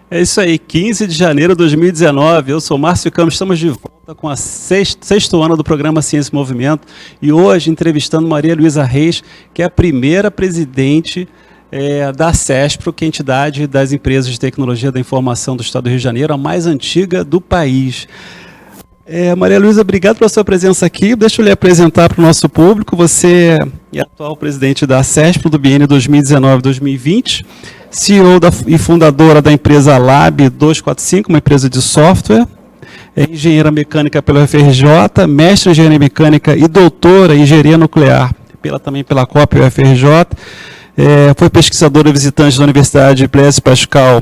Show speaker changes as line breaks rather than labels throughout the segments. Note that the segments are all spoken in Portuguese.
É isso aí, 15 de janeiro de 2019. Eu sou Márcio Campos, estamos de volta com a sexto ano do programa Ciência e Movimento e hoje entrevistando Maria Luísa Reis, que é a primeira presidente da CESPRO, que é a entidade das empresas de tecnologia da informação do Estado do Rio de Janeiro, a mais antiga do país. Maria Luísa, obrigado pela sua presença aqui. Deixa eu lhe apresentar para o nosso público. Você é atual presidente da CESPRO do biênio 2019-2020, CEO e fundadora da empresa Lab 245, uma empresa de software, é engenheira mecânica pela UFRJ, mestre em engenharia mecânica e doutora em engenharia nuclear também pela COP UFRJ, foi pesquisadora visitante da Universidade Blaise Pascal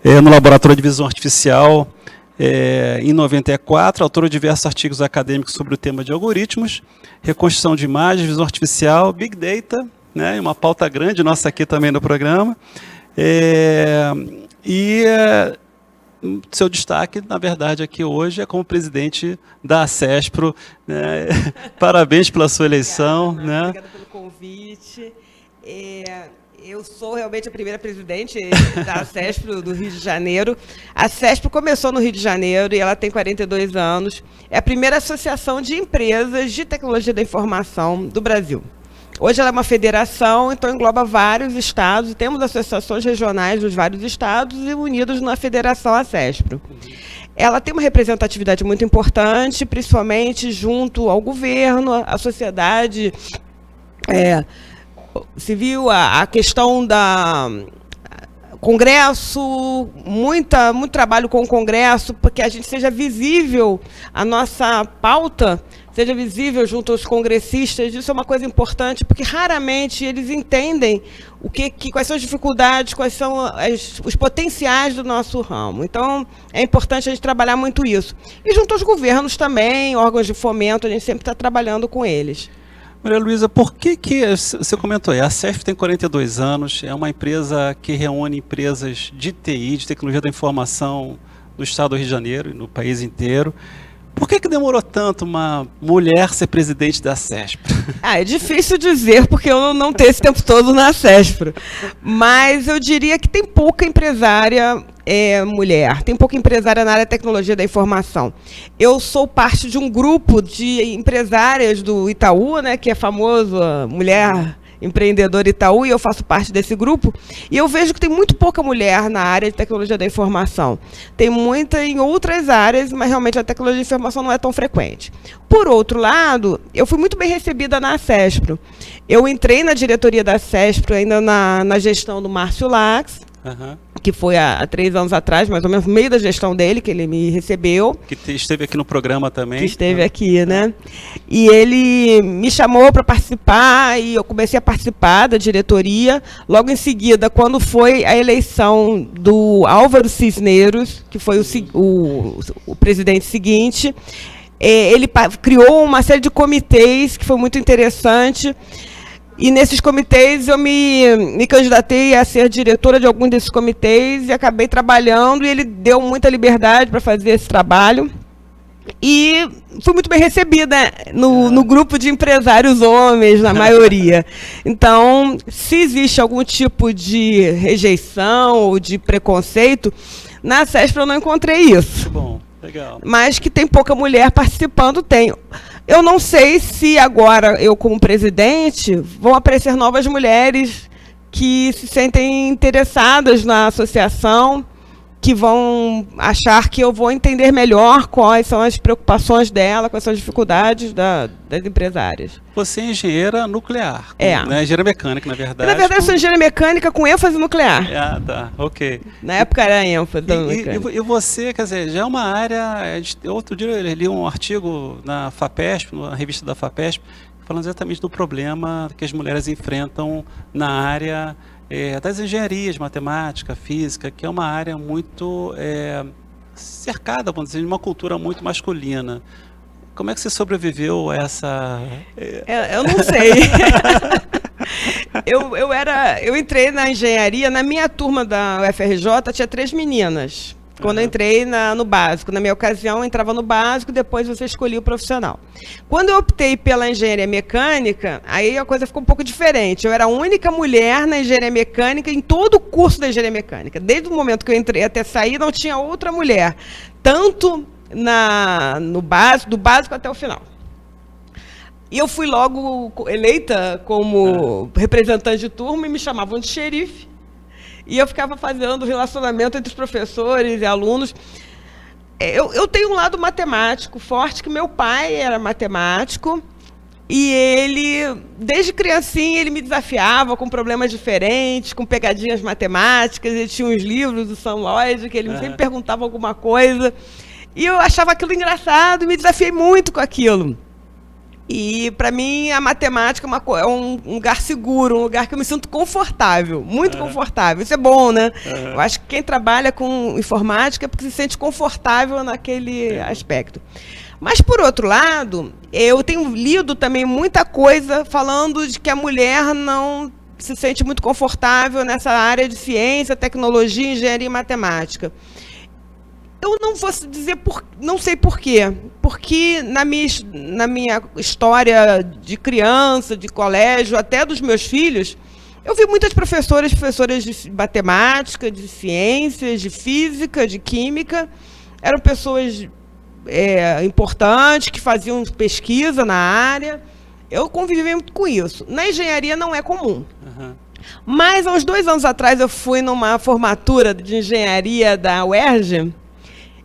no Laboratório de Visão Artificial, em 94, autora de diversos artigos acadêmicos sobre o tema de algoritmos, reconstrução de imagens, visão artificial, Big Data, né, uma pauta grande nossa aqui também no programa. Seu destaque, na verdade, aqui hoje é como presidente da CESPRO. Né? Parabéns pela sua eleição.
Obrigada,
né?
Obrigada pelo convite. Eu sou realmente a primeira presidente da CESPRO do Rio de Janeiro. A CESPRO começou no Rio de Janeiro e ela tem 42 anos. É a primeira associação de empresas de tecnologia da informação do Brasil. Hoje ela é uma federação, então engloba vários estados, e temos associações regionais dos vários estados e unidos na federação a CESPRO. Ela tem uma representatividade muito importante, principalmente junto ao governo, à sociedade civil, a questão da Congresso, muito trabalho com o Congresso, porque a gente seja visível, a nossa pauta seja visível junto aos congressistas. Isso é uma coisa importante, porque raramente eles entendem quais são as dificuldades, quais são os potenciais do nosso ramo. Então, é importante a gente trabalhar muito isso. E junto aos governos também, órgãos de fomento, a gente sempre está trabalhando com eles.
Maria Luísa, por que você comentou aí, a CESPRO tem 42 anos, é uma empresa que reúne empresas de TI, de tecnologia da informação do Estado do Rio de Janeiro e no país inteiro. Por que demorou tanto uma mulher ser presidente da CESPRO?
É difícil dizer, porque eu não tenho esse tempo todo na CESPRO. Mas eu diria que tem pouca empresária mulher, tem pouca empresária na área da tecnologia da informação. Eu sou parte de um grupo de empresárias do Itaú, né, que é famoso, Mulher Empreendedora Itaú, e eu faço parte desse grupo, e eu vejo que tem muito pouca mulher na área de tecnologia da informação. Tem muita em outras áreas, mas realmente a tecnologia da informação não é tão frequente. Por outro lado, eu fui muito bem recebida na CESPRO. Eu entrei na diretoria da CESPRO ainda na gestão do Márcio Lax, que foi há 3 anos atrás, mais ou menos no meio da gestão dele, que ele me recebeu.
Que esteve aqui no programa também.
Que esteve aqui, né? E ele me chamou para participar, e eu comecei a participar da diretoria. Logo em seguida, quando foi a eleição do Álvaro Cisneros, que foi o presidente seguinte, ele criou uma série de comitês, que foi muito interessante. E nesses comitês eu me candidatei a ser diretora de algum desses comitês e acabei trabalhando, e ele deu muita liberdade para fazer esse trabalho. E fui muito bem recebida no grupo de empresários homens, na maioria. Então, se existe algum tipo de rejeição ou de preconceito, na CESPRO eu não encontrei isso.
Muito bom, legal.
Mas que tem pouca mulher participando, tem. Eu não sei se agora, eu como presidente, vão aparecer novas mulheres que se sentem interessadas na associação, que vão achar que eu vou entender melhor quais são as preocupações dela, quais são as dificuldades das empresárias.
Você é engenheira nuclear, né? Engenheira mecânica, na verdade.
Na verdade, eu sou engenheira mecânica com ênfase nuclear.
Ah, tá, ok.
Na época era ênfase
mecânica. E você, quer dizer, já é uma área... Outro dia eu li um artigo na FAPESP, na revista da FAPESP, falando exatamente do problema que as mulheres enfrentam na área das engenharias, matemática, física, que é uma área muito cercada, vamos dizer, de uma cultura muito masculina. Como é que você sobreviveu a essa...
Eu não sei. Eu entrei na engenharia, na minha turma da UFRJ tinha 3 meninas. quando eu entrei no básico. Na minha ocasião, eu entrava no básico, depois você escolhia o profissional. Quando eu optei pela engenharia mecânica, aí a coisa ficou um pouco diferente. Eu era a única mulher na engenharia mecânica, em todo o curso da engenharia mecânica. Desde o momento que eu entrei até sair, não tinha outra mulher. Tanto do básico até o final. E eu fui logo eleita como representante de turma e me chamavam de xerife. E eu ficava fazendo relacionamento entre os professores e alunos. Eu tenho um lado matemático forte, que meu pai era matemático, e ele, desde criancinha, ele me desafiava com problemas diferentes, com pegadinhas matemáticas. Ele tinha uns livros do Sam Lloyd, que ele sempre perguntava alguma coisa, e eu achava aquilo engraçado e me desafiei muito com aquilo. E, para mim, a matemática é um lugar seguro, um lugar que eu me sinto confortável, muito confortável. Isso é bom, né? Eu acho que quem trabalha com informática é porque se sente confortável naquele aspecto. Mas, por outro lado, eu tenho lido também muita coisa falando de que a mulher não se sente muito confortável nessa área de ciência, tecnologia, engenharia e matemática. Eu não vou dizer, não sei por quê. Porque na minha história de criança, de colégio, até dos meus filhos, eu vi muitas professoras de matemática, de ciências, de física, de química. Eram pessoas importantes, que faziam pesquisa na área. Eu convivi muito com isso. Na engenharia não é comum. Mas, há uns 2 anos atrás, eu fui numa formatura de engenharia da UERJ,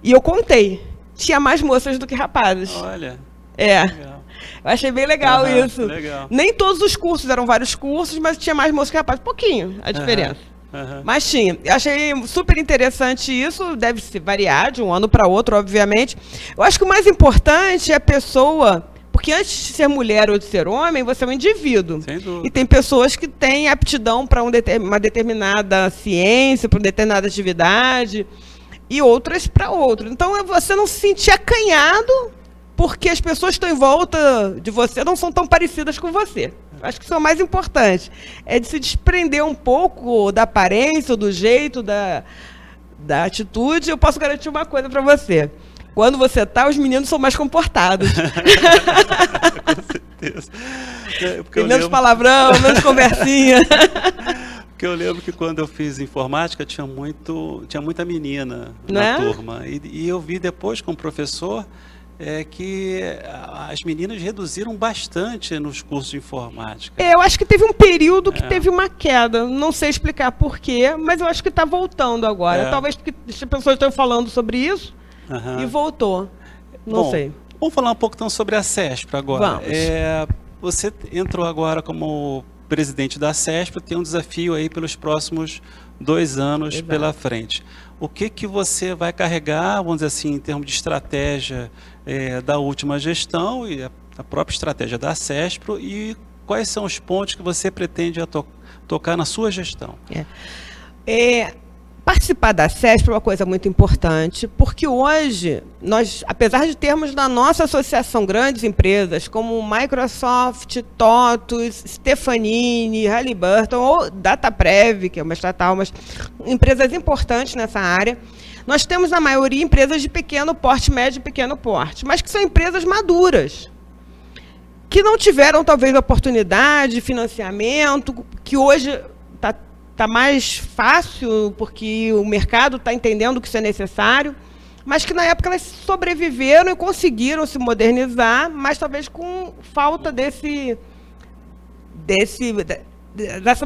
e eu contei, tinha mais moças do que rapazes.
Olha.
Legal. Eu achei bem legal isso.
Legal.
Nem todos os cursos, eram vários cursos, mas tinha mais moças que rapazes. Pouquinho a diferença. Mas tinha. Eu achei super interessante isso, deve se variar de um ano para outro, obviamente. Eu acho que o mais importante é a pessoa, porque antes de ser mulher ou de ser homem, você é um indivíduo.
Sem dúvida.
E tem pessoas que têm aptidão para uma determinada ciência, para uma determinada atividade, e outras para outro. Então, você não se sentir acanhado porque as pessoas que estão em volta de você não são tão parecidas com você. Acho que isso é o mais importante. É de se desprender um pouco da aparência, do jeito, da atitude. Eu posso garantir uma coisa para você. Quando você está, os meninos são mais comportados.
Com certeza.
Tem menos palavrão, menos conversinha.
Porque eu lembro que quando eu fiz informática tinha muita menina na turma. E eu vi depois com o professor que as meninas reduziram bastante nos cursos de informática.
Eu acho que teve um período que teve uma queda. Não sei explicar por quê, mas eu acho que está voltando agora. Talvez porque as pessoas estão falando sobre isso e voltou. Não sei.
Vamos falar um pouco então sobre a CESP agora.
Vamos.
Você entrou agora como presidente da CESP, tem um desafio aí pelos próximos 2 anos pela frente. O que você vai carregar, vamos dizer assim, em termos de estratégia da última gestão e a própria estratégia da CESP, e quais são os pontos que você pretende tocar na sua gestão?
Participar da CESP é uma coisa muito importante, porque hoje, nós, apesar de termos na nossa associação grandes empresas como Microsoft, TOTUS, Stefanini, Halliburton ou Dataprev, que é uma estatal, mas empresas importantes nessa área, nós temos, na maioria, empresas de pequeno porte, médio e pequeno porte, mas que são empresas maduras, que não tiveram, talvez, oportunidade de financiamento, que hoje está mais fácil, porque o mercado está entendendo que isso é necessário, mas que na época elas sobreviveram e conseguiram se modernizar, mas talvez com falta dessa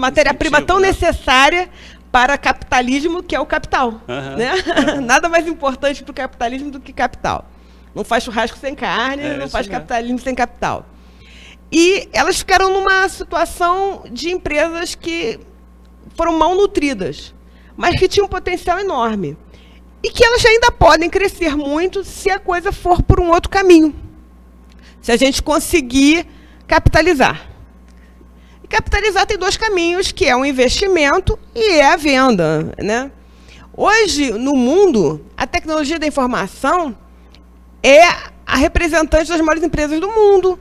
matéria-prima tão necessária para capitalismo, que é o capital. Né? Nada mais importante para o capitalismo do que capital. Não faz churrasco sem carne, não faz capitalismo sem capital. E elas ficaram numa situação de empresas que foram mal nutridas, mas que tinham um potencial enorme. E que elas ainda podem crescer muito se a coisa for por um outro caminho. Se a gente conseguir capitalizar. E capitalizar tem 2 caminhos, que é o investimento e é a venda. Né? Hoje, no mundo, a tecnologia da informação é a representante das maiores empresas do mundo.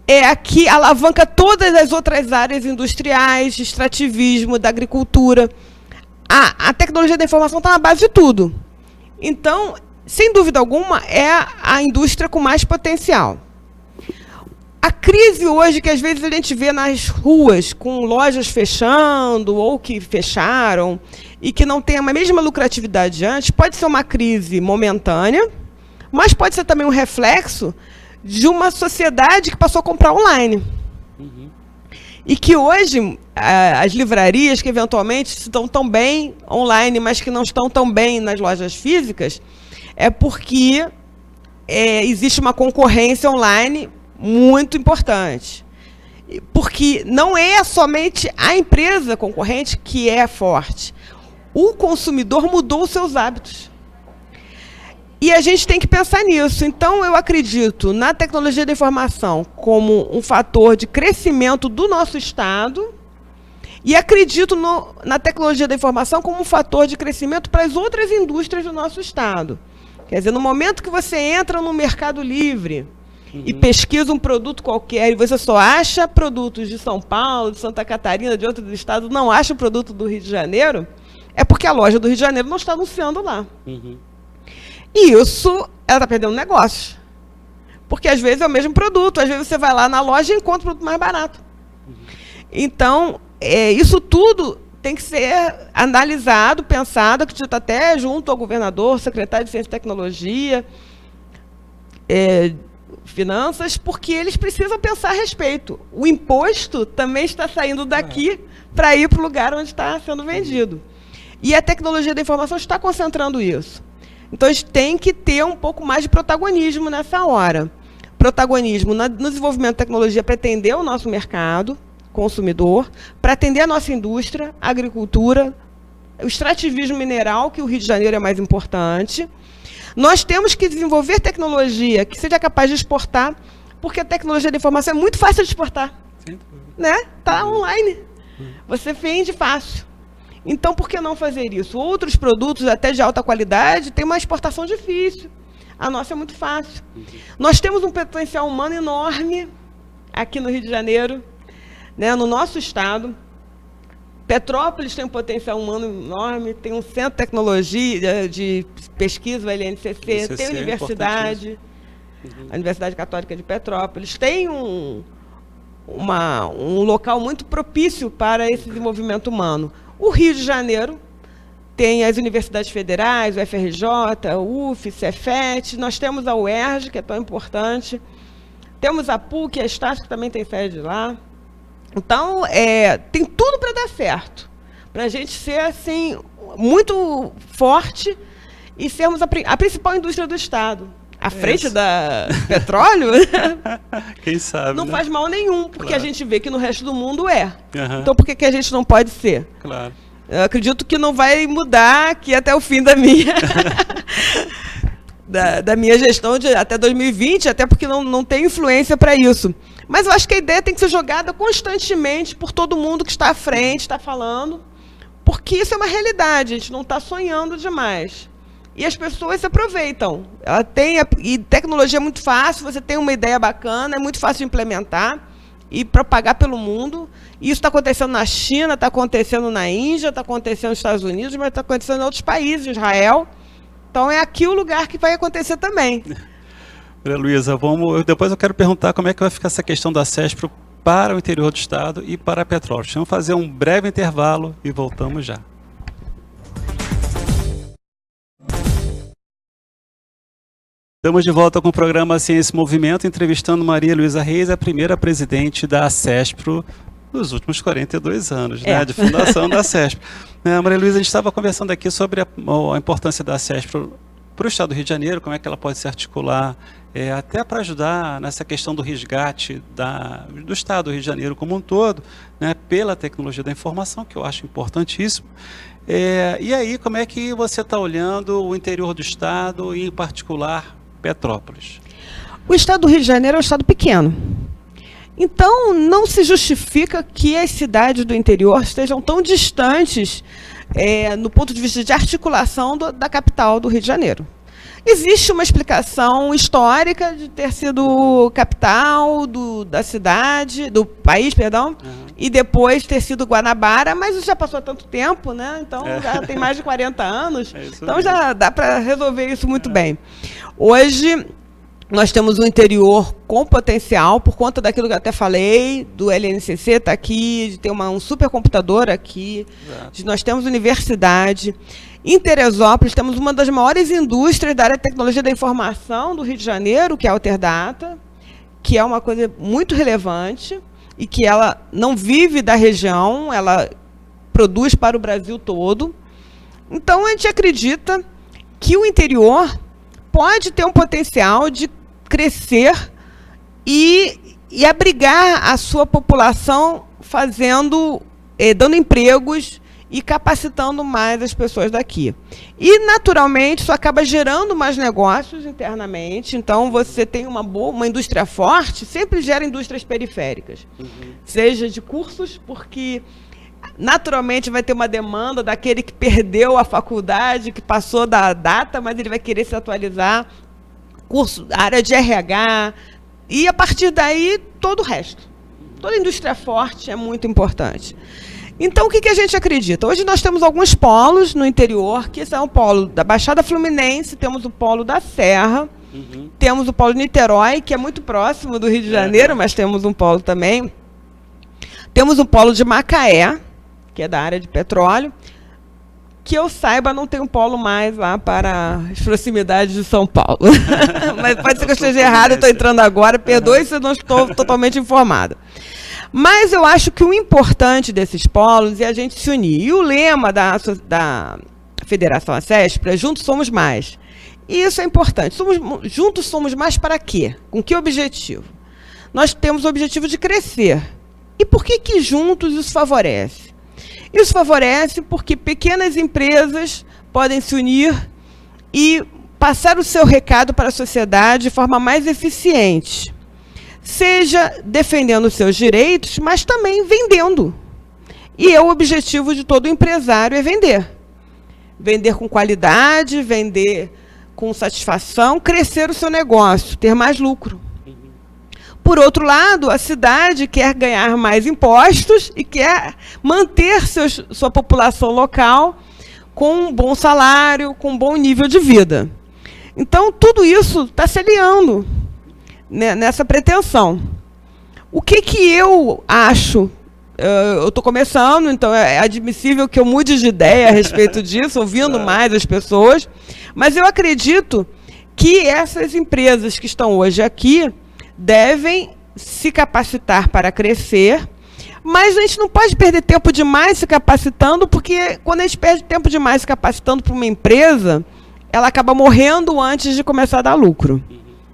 É a que alavanca todas as outras áreas industriais, de extrativismo, da agricultura. A tecnologia da informação está na base de tudo. Então, sem dúvida alguma, é a indústria com mais potencial. A crise hoje, que às vezes a gente vê nas ruas, com lojas fechando ou que fecharam, e que não tem a mesma lucratividade de antes, pode ser uma crise momentânea, mas pode ser também um reflexo de uma sociedade que passou a comprar online. E que hoje, as livrarias que eventualmente estão tão bem online, mas que não estão tão bem nas lojas físicas, é porque existe uma concorrência online muito importante. Porque não é somente a empresa concorrente que é forte. O consumidor mudou os seus hábitos. E a gente tem que pensar nisso. Então, eu acredito na tecnologia da informação como um fator de crescimento do nosso Estado e acredito na tecnologia da informação como um fator de crescimento para as outras indústrias do nosso Estado. Quer dizer, no momento que você entra no Mercado Livre e pesquisa um produto qualquer e você só acha produtos de São Paulo, de Santa Catarina, de outros estados, não acha o produto do Rio de Janeiro, é porque a loja do Rio de Janeiro não está anunciando lá. E isso, ela está perdendo negócio. Porque, às vezes, é o mesmo produto. Às vezes, você vai lá na loja e encontra o produto mais barato. Então, isso tudo tem que ser analisado, pensado, acredito até junto ao governador, secretário de Ciência e Tecnologia, Finanças, porque eles precisam pensar a respeito. O imposto também está saindo daqui para ir para o lugar onde está sendo vendido. E a tecnologia da informação está concentrando isso. Então, a gente tem que ter um pouco mais de protagonismo nessa hora. Protagonismo no desenvolvimento de tecnologia para atender o nosso mercado consumidor, para atender a nossa indústria, a agricultura, o extrativismo mineral, que o Rio de Janeiro é mais importante. Nós temos que desenvolver tecnologia que seja capaz de exportar, porque a tecnologia da informação é muito fácil de exportar. Né? Está online. Você vende fácil. Então, por que não fazer isso? Outros produtos, até de alta qualidade, têm uma exportação difícil. A nossa é muito fácil. Nós temos um potencial humano enorme aqui no Rio de Janeiro, né, no nosso estado. Petrópolis tem um potencial humano enorme, tem um centro de tecnologia, de pesquisa, o LNCC, tem a universidade, a Universidade Católica de Petrópolis, tem um local muito propício para esse desenvolvimento humano. O Rio de Janeiro tem as universidades federais, o FRJ, o UF, Cefet, nós temos a UERJ, que é tão importante, temos a PUC, a Estácio, que também tem sede lá. Então, tem tudo para dar certo, para a gente ser assim, muito forte e sermos a principal indústria do Estado. À frente da petróleo,
quem sabe,
não faz mal nenhum, porque a gente vê que no resto do mundo Então, por que a gente não pode ser?
Claro.
Eu acredito que não vai mudar aqui até o fim da minha, da minha gestão até 2020, até porque não tem influência para isso. Mas eu acho que a ideia tem que ser jogada constantemente por todo mundo que está à frente, está falando, porque isso é uma realidade, a gente não está sonhando demais. E as pessoas se aproveitam. E tecnologia é muito fácil, você tem uma ideia bacana, é muito fácil de implementar e propagar pelo mundo. Isso está acontecendo na China, está acontecendo na Índia, está acontecendo nos Estados Unidos, mas está acontecendo em outros países, Israel. Então, é aqui o lugar que vai acontecer também.
Maria Luísa, depois eu quero perguntar como é que vai ficar essa questão da CESPRO para o interior do estado e para a Petrópolis. Vamos fazer um breve intervalo e voltamos já. Estamos de volta com o programa Ciência e Movimento, entrevistando Maria Luísa Reis, a primeira presidente da CESPRO nos últimos 42 anos, né, de fundação da CESPRO. Maria Luísa, a gente estava conversando aqui sobre a importância da CESPRO para o Estado do Rio de Janeiro, como é que ela pode se articular, até para ajudar nessa questão do resgate do Estado do Rio de Janeiro como um todo, né, pela tecnologia da informação, que eu acho importantíssimo. E aí, como é que você está olhando o interior do Estado, e em particular Petrópolis?
O Estado do Rio de Janeiro é um estado pequeno. Então, não se justifica que as cidades do interior estejam tão distantes no ponto de vista de articulação da capital do Rio de Janeiro. Existe uma explicação histórica de ter sido capital da cidade, do país, perdão, e depois ter sido Guanabara, mas isso já passou há tanto tempo, né? Então já tem mais de 40 anos, então já dá para resolver isso muito bem. Hoje nós temos um interior com potencial, por conta daquilo que eu até falei, do LNCC está aqui, de ter um supercomputador aqui, nós temos universidade. Em Teresópolis, temos uma das maiores indústrias da área de tecnologia da informação do Rio de Janeiro, que é a Alterdata, que é uma coisa muito relevante e que ela não vive da região, ela produz para o Brasil todo. Então, a gente acredita que o interior pode ter um potencial de crescer e abrigar a sua população dando empregos e capacitando mais as pessoas daqui. E, naturalmente, isso acaba gerando mais negócios internamente. Então, você tem uma indústria forte, sempre gera indústrias periféricas. Seja de cursos, porque, naturalmente, vai ter uma demanda daquele que perdeu a faculdade, que passou da data, mas ele vai querer se atualizar. Curso, área de RH, e, a partir daí, todo o resto. Toda indústria forte é muito importante. Então, o que a gente acredita? Hoje nós temos alguns polos no interior, que são o polo da Baixada Fluminense, temos o polo da Serra, temos o polo de Niterói, que é muito próximo do Rio de Janeiro, mas temos um polo também. Temos o polo de Macaé, que é da área de petróleo. Que eu saiba, não tem um polo mais lá para as proximidades de São Paulo. Mas pode ser que eu esteja errado, eu estou entrando agora, perdoe se eu não estou totalmente informada. Mas eu acho que o importante desses polos é a gente se unir. E o lema da Federação ACESP é Juntos Somos Mais. E isso é importante. Juntos somos mais para quê? Com que objetivo? Nós temos o objetivo de crescer. E por que juntos isso favorece? Isso favorece porque pequenas empresas podem se unir e passar o seu recado para a sociedade de forma mais eficiente. Seja defendendo os seus direitos, mas também vendendo. E o objetivo de todo empresário é vender. Vender com qualidade, vender com satisfação, crescer o seu negócio, ter mais lucro. Por outro lado, a cidade quer ganhar mais impostos e quer manter sua população local com um bom salário, com um bom nível de vida. Então, tudo isso está se alinhando nessa pretensão. O que eu acho? Eu estou começando, então é admissível que eu mude de ideia a respeito disso, ouvindo mais as pessoas, mas eu acredito que essas empresas que estão hoje aqui devem se capacitar para crescer, mas a gente não pode perder tempo demais se capacitando, porque quando a gente perde tempo demais se capacitando para uma empresa, ela acaba morrendo antes de começar a dar lucro.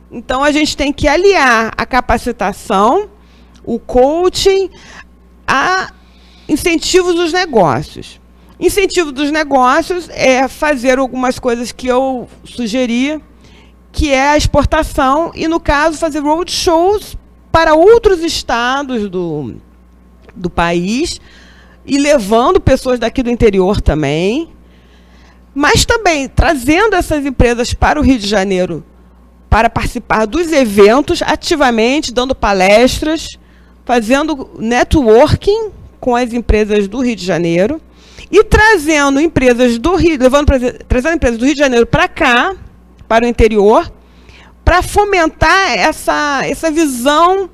Então, a gente tem que aliar a capacitação, o coaching, a incentivos dos negócios. Incentivo dos negócios é fazer algumas coisas que eu sugeri, que é a exportação e, no caso, fazer roadshows para outros estados do país e levando pessoas daqui do interior também, mas também trazendo essas empresas para o Rio de Janeiro para participar dos eventos ativamente, dando palestras, fazendo networking com as empresas do Rio de Janeiro e trazendo empresas do Rio, trazendo empresas do Rio de Janeiro para cá, para o interior, para fomentar essa visão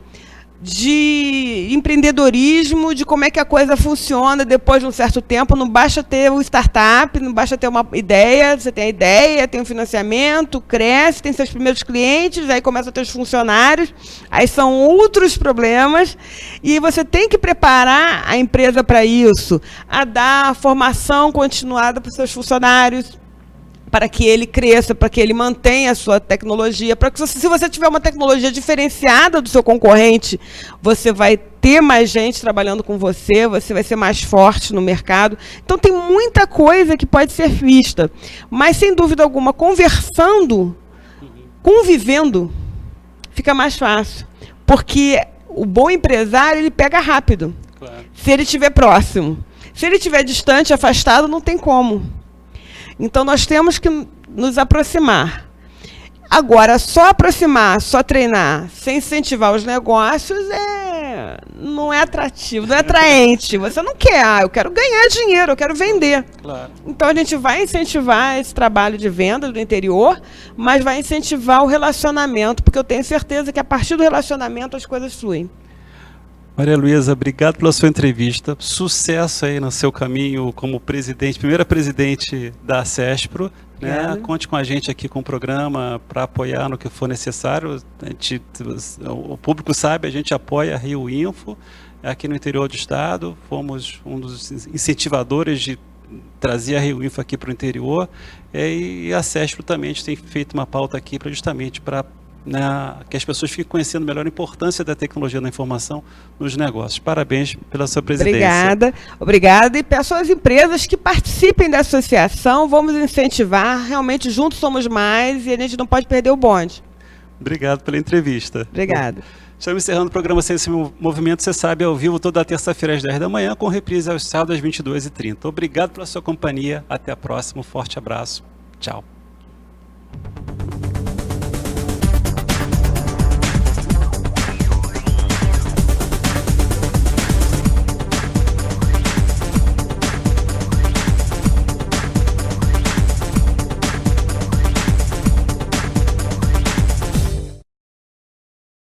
de empreendedorismo, de como é que a coisa funciona depois de um certo tempo. Não basta ter um startup, não basta ter uma ideia, você tem a ideia, tem um financiamento, cresce, tem seus primeiros clientes, aí começa a ter os funcionários, aí são outros problemas, e você tem que preparar a empresa para isso, a dar formação continuada para os seus funcionários, para que ele cresça, para que ele mantenha a sua tecnologia, para que se você tiver uma tecnologia diferenciada do seu concorrente, você vai ter mais gente trabalhando com você vai ser mais forte no mercado. Então, tem muita coisa que pode ser vista, mas, sem dúvida alguma, conversando, convivendo, fica mais fácil, porque o bom empresário, ele pega rápido, claro, se ele estiver próximo. Se ele estiver distante, afastado, não tem como. Então, nós temos que nos aproximar. Agora, só aproximar, só treinar, sem incentivar os negócios, não é atrativo, não é atraente. Você não quer, eu quero ganhar dinheiro, eu quero vender.
Claro.
Então, a gente vai incentivar esse trabalho de venda do interior, mas vai incentivar o relacionamento, porque eu tenho certeza que a partir do relacionamento as coisas fluem.
Maria Luísa, obrigado pela sua entrevista. Sucesso aí no seu caminho como presidente, primeira presidente da CESPRO. Né? Conte com a gente aqui com o programa para apoiar no que for necessário. O público sabe, a gente apoia a Rio Info aqui no interior do estado. Fomos um dos incentivadores de trazer a Rio Info aqui para o interior. E a CESPRO também, a gente tem feito uma pauta aqui justamente para que as pessoas fiquem conhecendo melhor a importância da tecnologia da informação nos negócios. Parabéns pela sua presidência.
Obrigada. E peço às empresas que participem da associação, vamos incentivar, realmente juntos somos mais e a gente não pode perder o bonde.
Obrigado pela entrevista.
Obrigada.
Estamos encerrando o programa Ciência em Movimento, você sabe, ao vivo toda terça-feira às 10 da manhã, com reprise aos sábados às 22h30. Obrigado pela sua companhia, até a próxima, um forte abraço, tchau.